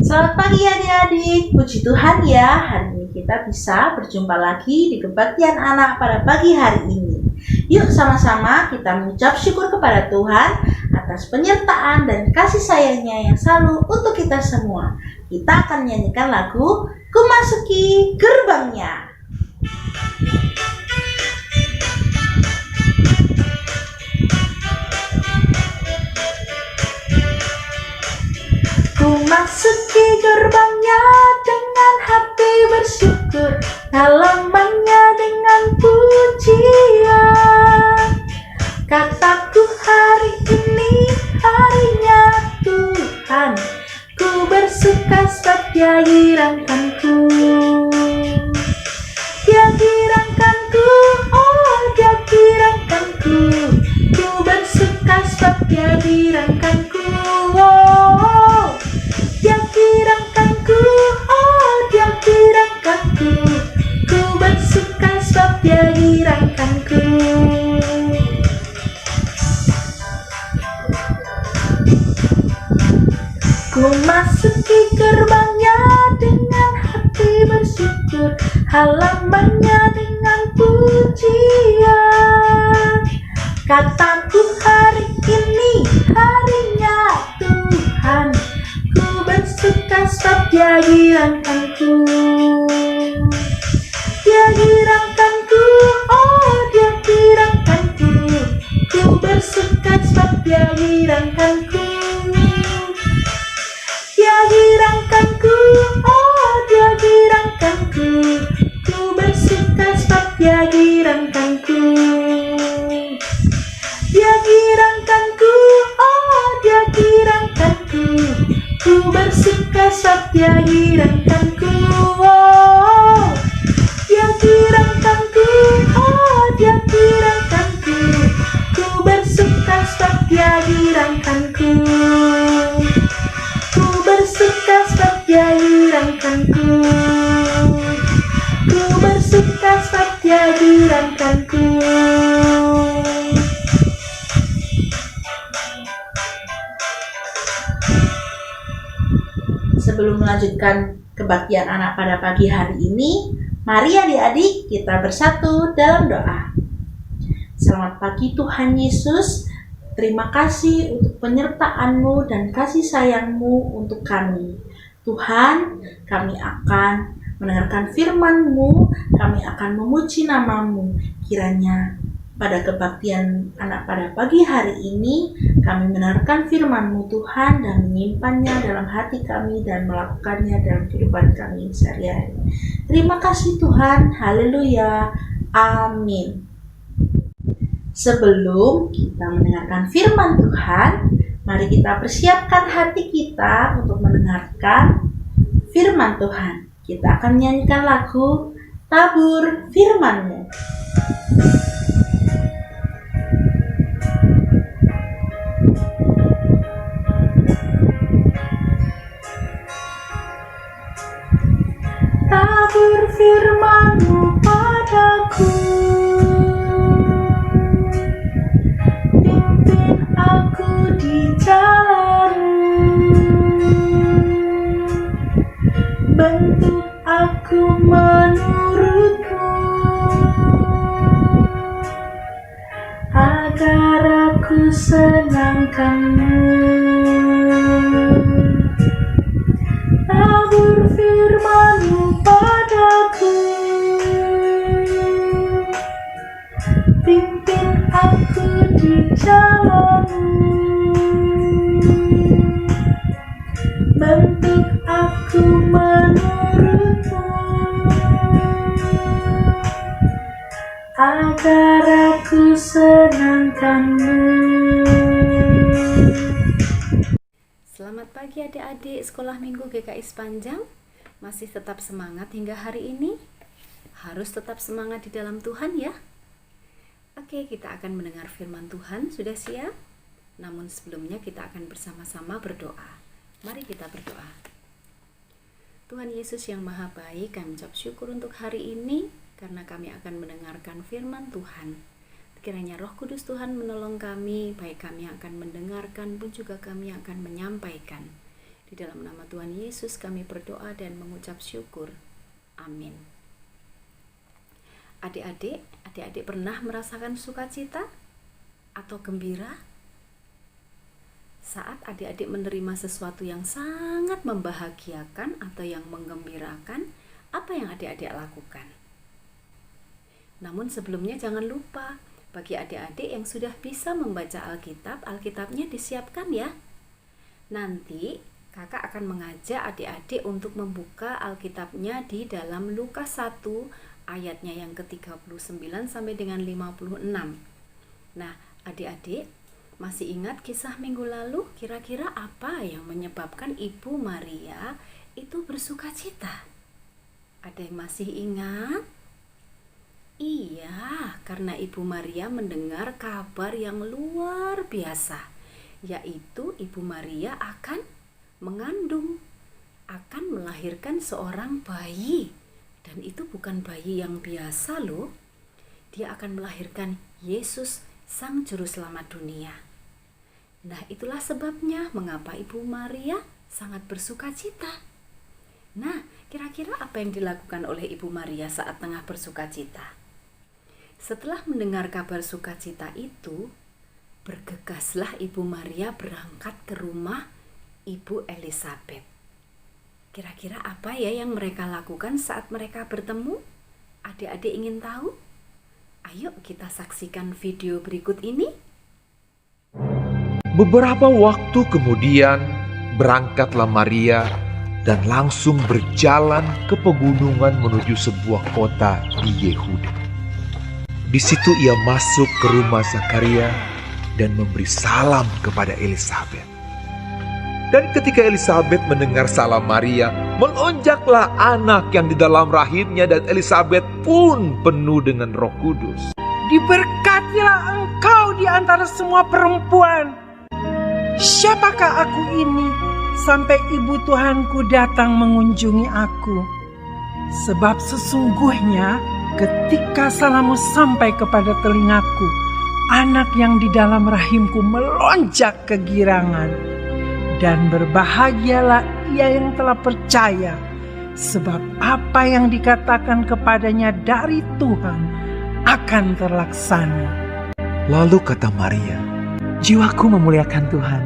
Selamat pagi adik-adik, puji Tuhan ya, hari ini kita bisa berjumpa lagi di kebaktian anak pada pagi hari ini. Yuk sama-sama kita mengucap syukur kepada Tuhan atas penyertaan dan kasih sayangnya yang selalu untuk kita semua. Kita akan menyanyikan lagu Ku Masuki Gerbangnya. Ku masuki gerbangnya dengan hati bersyukur, halamannya dengan pujian. Kataku hari ini harinya Tuhan, ku bersuka sebab Dia girangkanku. Dia girangkanku, oh Dia girangkanku, ku bersuka sebab Dia girangkanku. Oh, Dia girangkanku, oh Dia girangkanku, ku bersuka sebab Dia girangkanku. Ku masuki gerbangnya dengan hati bersyukur, halamannya dengan pujian. Kataku hari ini harinya Tuhan, ku bersuka sebab Dia girangkanku. Dia girangkanku, oh Dia girangkanku, ku bersuka sebab Dia girangkanku. Dia girangkanku, oh Dia girangkanku, ku bersuka sebab Dia girangkanku. Dia girangkanku, oh Dia girangkanku, ku bersuka sebab Dia girangkanku. Oh, Dia girangkanku, oh Dia girangkanku, ku bersuka sebab Dia girangkanku. Ku bersuka sebab Dia girangkanku, ku bersuka sebab Dia girangkanku. Sebelum melanjutkan kebaktian anak pada pagi hari ini, mari adik-adik kita bersatu dalam doa. Selamat pagi Tuhan Yesus, terima kasih untuk penyertaan-Mu dan kasih sayang-Mu untuk kami. Tuhan, kami akan mendengarkan firman-Mu, kami akan memuji nama-Mu. Kiranya pada kebaktian anak pada pagi hari ini, kami mendengarkan firman-Mu Tuhan dan menyimpannya dalam hati kami dan melakukannya dalam kehidupan kami sehari-hari. Terima kasih Tuhan, haleluya, amin. Sebelum kita mendengarkan firman Tuhan, mari kita persiapkan hati kita untuk mendengarkan firman Tuhan. Kita akan menyanyikan lagu Tabur Firman-Mu. Tabur firman-Mu padaku, pimpin aku di jalan-Mu, bentuk aku menurut-Mu, agar aku senangkan-Mu. Tabur firman-Mu padaku, pimpin aku di jalan-Mu, bentuk aku menurut-Mu, agar aku senangkan-Mu. Selamat pagi adik-adik sekolah minggu GKI Sepanjang. Masih tetap semangat hingga hari ini? Harus tetap semangat di dalam Tuhan ya. Oke, kita akan mendengar firman Tuhan. Sudah siap? Namun sebelumnya kita akan bersama-sama berdoa. Mari kita berdoa. Tuhan Yesus yang Maha Baik, kami ucap syukur untuk hari ini karena kami akan mendengarkan firman Tuhan. Kiranya Roh Kudus Tuhan menolong kami, baik kami yang akan mendengarkan pun juga kami yang akan menyampaikan. Di dalam nama Tuhan Yesus kami berdoa dan mengucap syukur. Amin. Adik-adik pernah merasakan sukacita atau gembira? Saat adik-adik menerima sesuatu yang sangat membahagiakan atau yang menggembirakan, apa yang adik-adik lakukan? Namun sebelumnya jangan lupa, bagi adik-adik yang sudah bisa membaca Alkitab, Alkitabnya disiapkan ya. Nanti kakak akan mengajak adik-adik untuk membuka Alkitabnya di dalam Lukas 1 ayatnya yang ke-39 sampai dengan 56. Nah, adik-adik masih ingat kisah minggu lalu? Kira-kira apa yang menyebabkan Ibu Maria itu bersukacita? Ada yang masih ingat? Iya, karena Ibu Maria mendengar kabar yang luar biasa, yaitu Ibu Maria akan mengandung, akan melahirkan seorang bayi. Dan itu bukan bayi yang biasa loh. Dia akan melahirkan Yesus, Sang Juru Selamat dunia. Nah, itulah sebabnya mengapa Ibu Maria sangat bersukacita. Nah, kira-kira apa yang dilakukan oleh Ibu Maria saat tengah bersukacita? Setelah mendengar kabar sukacita itu, bergegaslah Ibu Maria berangkat ke rumah Ibu Elisabet. Kira-kira apa ya yang mereka lakukan saat mereka bertemu? Adik-adik ingin tahu? Ayo kita saksikan video berikut ini. Beberapa waktu kemudian berangkatlah Maria dan langsung berjalan ke pegunungan menuju sebuah kota di Yehuda. Di situ ia masuk ke rumah Zakaria dan memberi salam kepada Elisabet. Dan ketika Elisabet mendengar salam Maria, melonjaklah anak yang di dalam rahimnya dan Elisabet pun penuh dengan Roh Kudus. Diberkatilah engkau di antara semua perempuan. Siapakah aku ini sampai ibu Tuhanku datang mengunjungi aku? Sebab sesungguhnya ketika salammu sampai kepada telingaku, anak yang di dalam rahimku melonjak kegirangan. Dan berbahagialah ia yang telah percaya, sebab apa yang dikatakan kepadanya dari Tuhan akan terlaksana. Lalu kata Maria, jiwaku memuliakan Tuhan,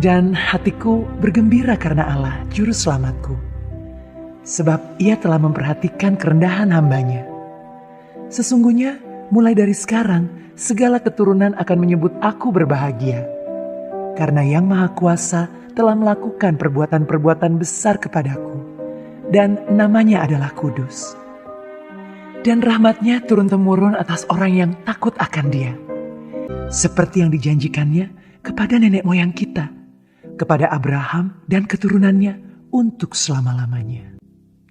dan hatiku bergembira karena Allah, Juru Selamatku. Sebab ia telah memperhatikan kerendahan hambanya. Sesungguhnya mulai dari sekarang, segala keturunan akan menyebut aku berbahagia. Karena Yang Maha Kuasa telah melakukan perbuatan-perbuatan besar kepadaku, dan namanya adalah kudus. Dan rahmatnya turun-temurun atas orang yang takut akan Dia, seperti yang dijanjikannya kepada nenek moyang kita, kepada Abraham dan keturunannya untuk selama-lamanya.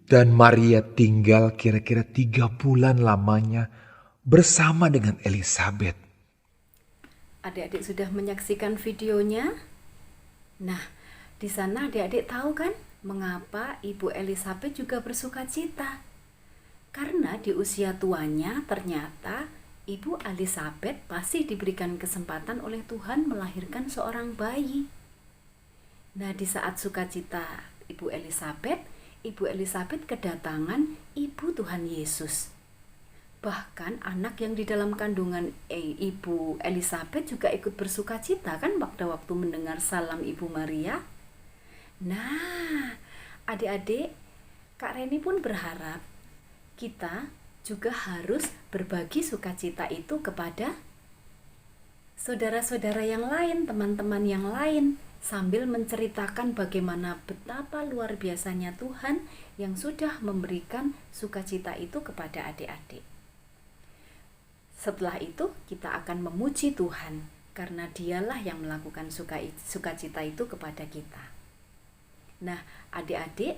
Dan Maria tinggal kira-kira 3 bulan lamanya bersama dengan Elisabet. Adik-adik sudah menyaksikan videonya? Nah, di sana adik-adik tahu kan mengapa Ibu Elisabet juga bersukacita? Karena di usia tuanya ternyata Ibu Elisabet pasti diberikan kesempatan oleh Tuhan melahirkan seorang bayi. Nah, di saat sukacita Ibu Elisabet kedatangan Ibu Tuhan Yesus. Bahkan anak yang di dalam kandungan Ibu Elisabet juga ikut bersukacita kan waktu mendengar salam Ibu Maria. Nah, adik-adik, Kak Reni pun berharap kita juga harus berbagi sukacita itu kepada saudara-saudara yang lain, teman-teman yang lain, sambil menceritakan bagaimana betapa luar biasanya Tuhan yang sudah memberikan sukacita itu kepada adik-adik. Setelah itu kita akan memuji Tuhan karena Dialah yang melakukan sukacita itu kepada kita. Nah, adik-adik,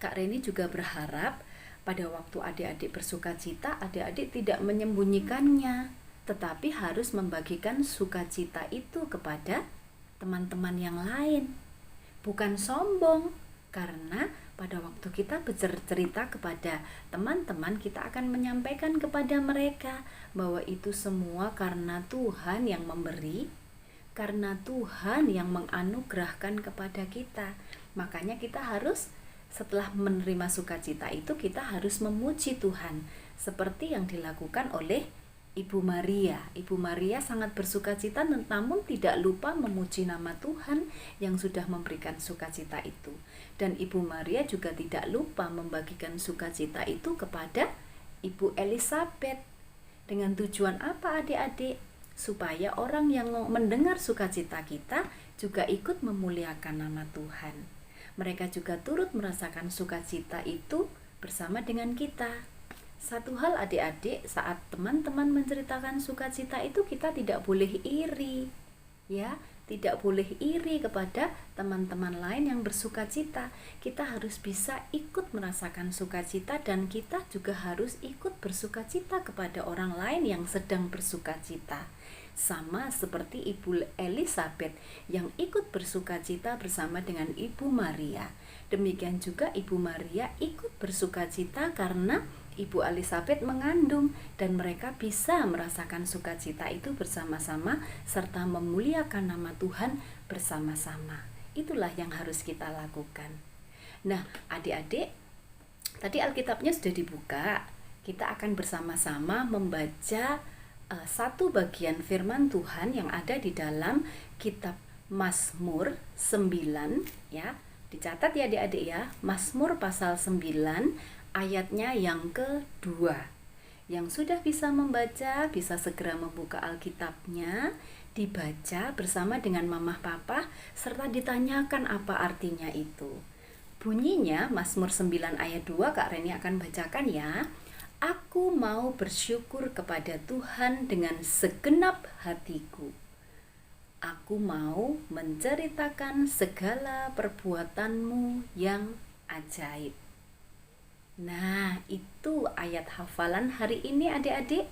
Kak Reni juga berharap pada waktu adik-adik bersukacita, adik-adik tidak menyembunyikannya, tetapi harus membagikan sukacita itu kepada teman-teman yang lain. Bukan sombong, karena pada waktu kita bercerita kepada teman-teman, kita akan menyampaikan kepada mereka bahwa itu semua karena Tuhan yang memberi, karena Tuhan yang menganugerahkan kepada kita. Makanya kita harus, setelah menerima sukacita itu, kita harus memuji Tuhan seperti yang dilakukan oleh Ibu Maria. Ibu Maria sangat bersukacita namun tidak lupa memuji nama Tuhan yang sudah memberikan sukacita itu. Dan Ibu Maria juga tidak lupa membagikan sukacita itu kepada Ibu Elisabet. Dengan tujuan apa adik-adik? Supaya orang yang mendengar sukacita kita juga ikut memuliakan nama Tuhan. Mereka juga turut merasakan sukacita itu bersama dengan kita. Satu hal adik-adik, saat teman-teman menceritakan sukacita itu kita tidak boleh iri, ya, tidak boleh iri kepada teman-teman lain yang bersukacita. Kita harus bisa ikut merasakan sukacita dan kita juga harus ikut bersukacita kepada orang lain yang sedang bersukacita. Sama seperti Ibu Elisabet yang ikut bersukacita bersama dengan Ibu Maria. Demikian juga Ibu Maria ikut bersukacita karena Ibu Elisabet mengandung, dan mereka bisa merasakan sukacita itu bersama-sama serta memuliakan nama Tuhan bersama-sama. Itulah yang harus kita lakukan. Nah, adik-adik, tadi Alkitabnya sudah dibuka. Kita akan bersama-sama membaca satu bagian firman Tuhan yang ada di dalam kitab Mazmur 9, ya. Dicatat ya adik-adik ya, Mazmur pasal 9 ayatnya yang kedua. Yang sudah bisa membaca bisa segera membuka Alkitabnya, dibaca bersama dengan mamah papa serta ditanyakan apa artinya itu. Bunyinya Mazmur 9 ayat 2, Kak Reni akan bacakan ya. Aku mau bersyukur kepada Tuhan dengan segenap hatiku. Aku mau menceritakan segala perbuatanmu yang ajaib. Nah, itu ayat hafalan hari ini adik-adik.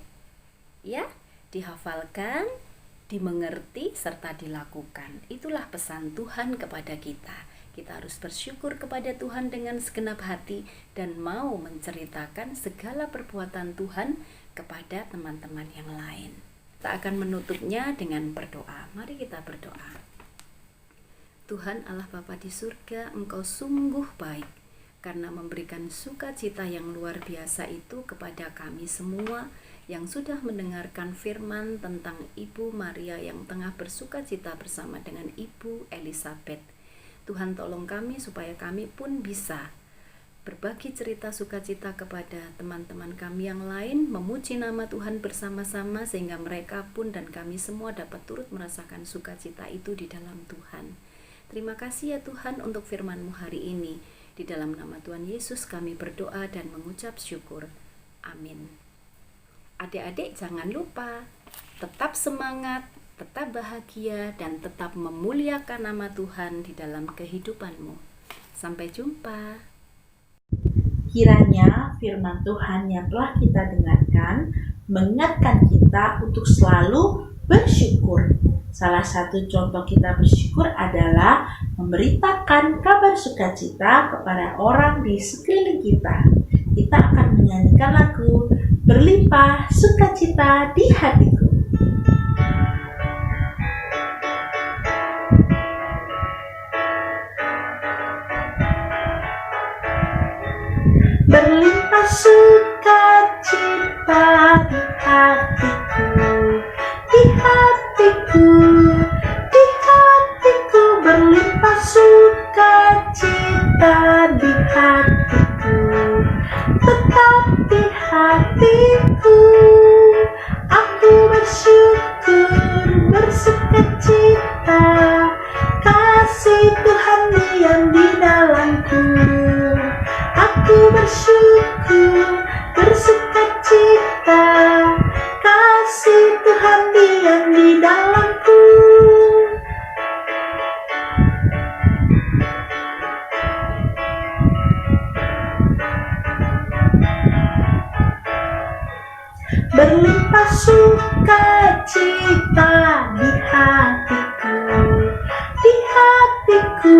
Ya, dihafalkan, dimengerti, serta dilakukan. Itulah pesan Tuhan kepada kita. Kita harus bersyukur kepada Tuhan dengan segenap hati dan mau menceritakan segala perbuatan Tuhan kepada teman-teman yang lain. Kita akan menutupnya dengan berdoa. Mari kita berdoa. Tuhan Allah Bapa di surga, Engkau sungguh baik karena memberikan sukacita yang luar biasa itu kepada kami semua yang sudah mendengarkan firman tentang Ibu Maria yang tengah bersukacita bersama dengan Ibu Elisabet. Tuhan tolong kami supaya kami pun bisa berbagi cerita sukacita kepada teman-teman kami yang lain, memuji nama Tuhan bersama-sama sehingga mereka pun dan kami semua dapat turut merasakan sukacita itu di dalam Tuhan. Terima kasih ya Tuhan untuk firman-Mu hari ini. Di dalam nama Tuhan Yesus kami berdoa dan mengucap syukur. Amin. Adik-adik jangan lupa tetap semangat, tetap bahagia, dan tetap memuliakan nama Tuhan di dalam kehidupanmu. Sampai jumpa. Kiranya firman Tuhan yang telah kita dengarkan mengingatkan kita untuk selalu bersyukur. Salah satu contoh kita bersyukur adalah memberitakan kabar sukacita kepada orang di sekeliling kita. Kita akan menyanyikan lagu Berlimpah Sukacita di Hatiku. Berlimpah sukacita di hatiku, di hatiku, di hatiku. Berlimpah sukacita di hatiku, tetap di hatiku. Aku bersyukur, bersukacita, kasih Tuhan diam di dalamku. Aku bersyukur, bersukacita, kasih Tuhan diam di dalamku. Berlimpah sukacita di hatiku, di hatiku,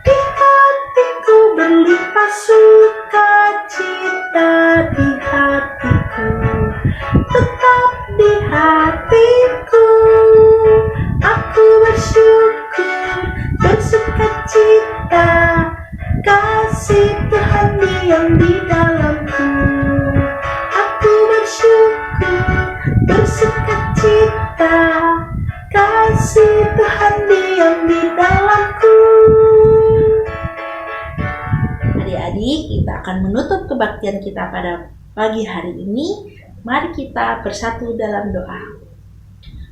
di hatiku. Berlimpah sukacita di hatiku, tetap di hatiku. kasih Tuhan diam di dalamku. Aku bersyukur, bersukacita, kasih Tuhan diam di dalamku. Adik-adik, kita akan menutup kebaktian kita pada pagi hari ini. Mari kita bersatu dalam doa.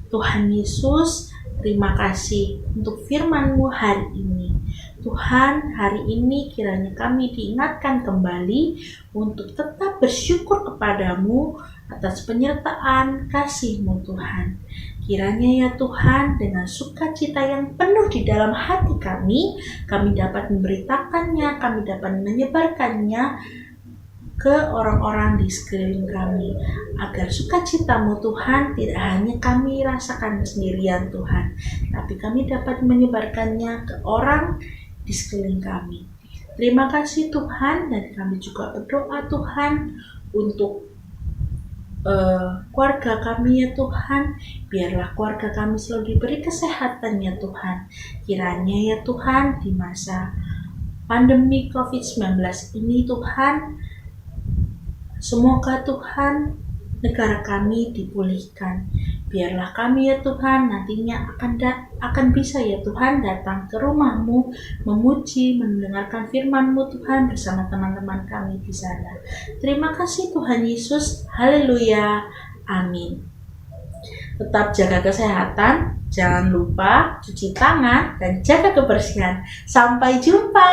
Tuhan Yesus, terima kasih untuk firman-Mu hari ini. Tuhan, hari ini kiranya kami diingatkan kembali untuk tetap bersyukur kepadamu atas penyertaan kasih-Mu Tuhan. Kiranya ya Tuhan, dengan sukacita yang penuh di dalam hati kami dapat memberitakannya, kami dapat menyebarkannya ke orang-orang di sekeliling kami, agar sukacita-Mu Tuhan tidak hanya kami rasakan sendirian Tuhan, tapi kami dapat menyebarkannya ke orang di sekeliling kami. Terima kasih Tuhan, dan kami juga berdoa Tuhan untuk keluarga kami ya Tuhan. Biarlah keluarga kami selalu diberi kesehatan ya Tuhan. Kiranya ya Tuhan, di masa pandemi COVID-19 ini Tuhan, semoga Tuhan negara kami dipulihkan. Biarlah kami ya Tuhan nantinya akan bisa ya Tuhan datang ke rumah-Mu, memuji, mendengarkan firman-Mu Tuhan bersama teman-teman kami di sana. Terima kasih Tuhan Yesus. Haleluya. Amin. Tetap jaga kesehatan, jangan lupa cuci tangan dan jaga kebersihan. Sampai jumpa.